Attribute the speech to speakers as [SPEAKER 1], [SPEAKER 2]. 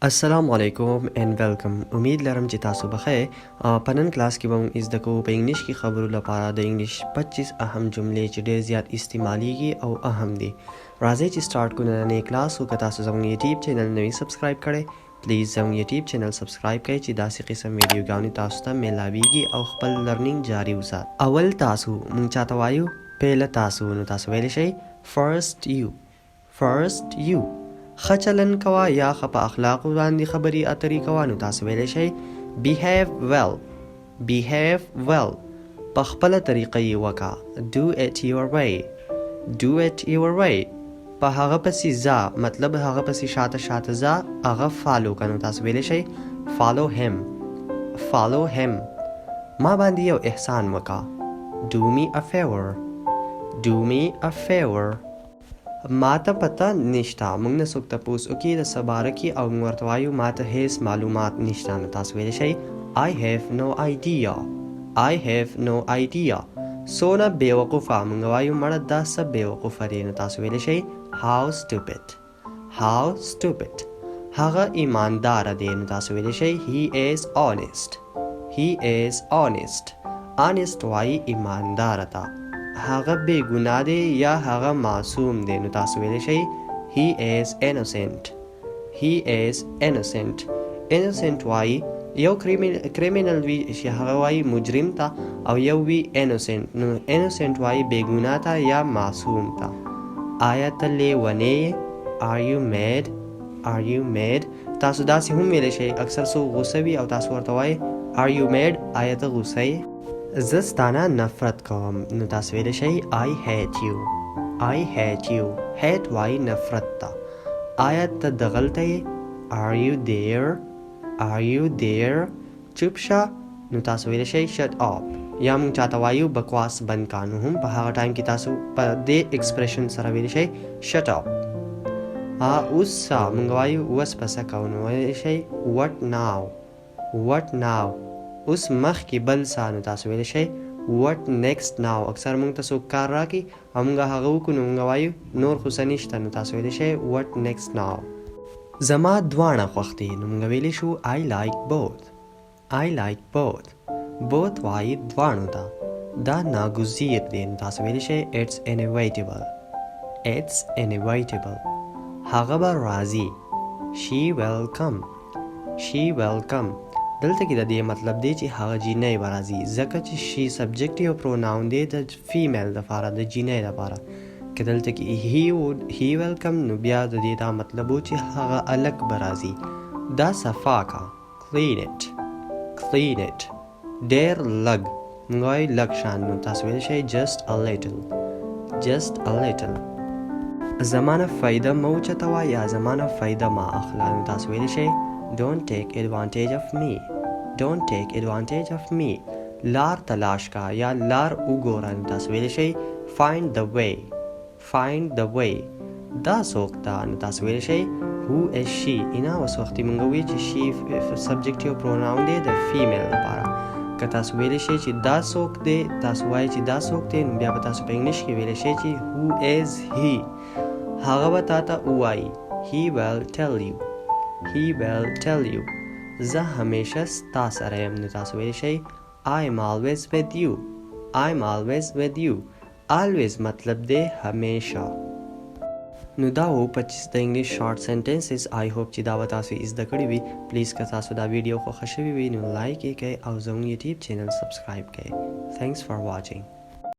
[SPEAKER 1] अस्सलामु अलैकुम and welcome. उम्मीद लरम چې تاسو بخیر. په نن کلاس کې به زده کوو په انګلیش کې خبرو لپاره د انګلیش 25 اهم جملې چې ډېر زیات استعماليږي او اهم دي. راځئ چې سٹارټ کوو نن کلاس. او که تاسو زموږ یوټیوب چینل نوی سبسکرایب کړئ پلیز زموږ یوټیوب چینل سبسکرایب کړئ چې داسې قسم ویډیوګانې تاسو ته ملاويږي او خپل لرنینګ جاری وساتئ. اول تاسو مونږ چاته وایو پهله تاسو، نو تاسو ویلی شئ first you. ښه چلن کوه یا ښه په اخلاقو باندې خبرې اترې کوه، نو تاسو ویلی شئ behave well. په خپله طریقه یې وکړه do it your way. په هغه پسې ځه، مطلب هغه پسې شاته ځه، هغه فالو کړه، نو تاسو ویلی شئ follow him. ما باندې یو احسان وکړه do me a favor. ما ته پته نشته، موږ نه څوک تپوس وکړي د څه باره کې او موږ ورته وایو ما ته هیڅ معلومات نشته، نو تاسو ویلی شئ I have no idea. څونه بېوقوفه، موږ وایو مړه دا څه بېوقوفه دی، نو تاسو ویلی شئ how stupid. هغه ایمانداره دی، نو تاسو ویلی شئ he is honest. honest وایي ایمانداره ته. هغه بے گناه دی یا هغه معصوم دی، نو تاسو ویلی شئ he is innocent وایي یو کریمینل وی چې هغه وایي مجرم ته، او یو وی innocent، نو innocent وایي بے گناه ته یا معصوم ته. آیا ته لیونی are you mad. تاسو داسې هم ویلی شئ اکثر څوک غوسه وي او تاسو ورته وایئ are you mad، آیا ته غوسه یې. زه ستانه نفرت کوم، نو تاسو ویلی شئ I hate you. hate وایي نفرت ته. آیا ته دغلته یې are you there. چوپ شه، نو تاسو ویلی شئ shut up. یا موږ چاته وایو بکواس بند کا، نو هم په هغه ټایم کې تاسو په دې ایکسپریشن سره ویلی شئ shut up. اوس موږ وایو اوس پسه کوو، نو ویلی شئ what now. اوس مخکې بل څه، نو تاسو ویلی شئ what next now. اکثر موږ ته څوک کار راکړي او موږ هغه وکړو، نو موږ وایو نور خو څه نشته، نو تاسو ویلی شئ what next now. زما دواړه خوښ دي، نو موږ ویلی شو I like both. وایي دواړو ته. دا ناګزیر دی، نو تاسو ویلی شئ it's inevitable. هغه به راځي she will come. دلته کې د دې مطلب دی چې هغه جینۍ به راځي، ځکه چې شي سبجیکټیو پروناون دی د فیمیل دپاره، د جینۍ دپاره. که دلته کې he will come، نو بیا د دې دا مطلب و چې هغه الک به راځي. دا صفا کا clean it. ډېر لږ، موږ وایو لږ شان، نو تاسو ویلی شئ just a little. زمانه فایده مه اوچتوه یا زمانه فایده مه اخله، نو تاسو ویلی شئ don't take advantage of me. لار تلاش کا یا لار وګوره، نو تاسو ویلی شئ find the way. دا څوک ده، نو تاسو ویلی شئ who is she. اینا اوس وختي موږ وایو چې she سبجیکټیو پروناون دی د فیمیل لپاره. که تاسو ویلی شئ چې دا څوک دی، تاسو وایئ چې دا څوک دی، نو بیا به تاسو په انګلیش کې ویلی شئ چې who is he. هغه به تا ته ووایي he will tell you. زه همیشه ستا سره یم، نو تاسو ویلی شئ I'm always with you. always مطلب دی همیشه. نو دا و 25 د انګلیش شارټ سنټنسز. آی هوپ چې دا به تاسو زده کړي وي. پلیز که تاسو دا ویډیو خوښه شوي وي نو لایک یې کړئ او زموږ یوټیوب چینل سبسکرایب کړئ. Thanks for watching.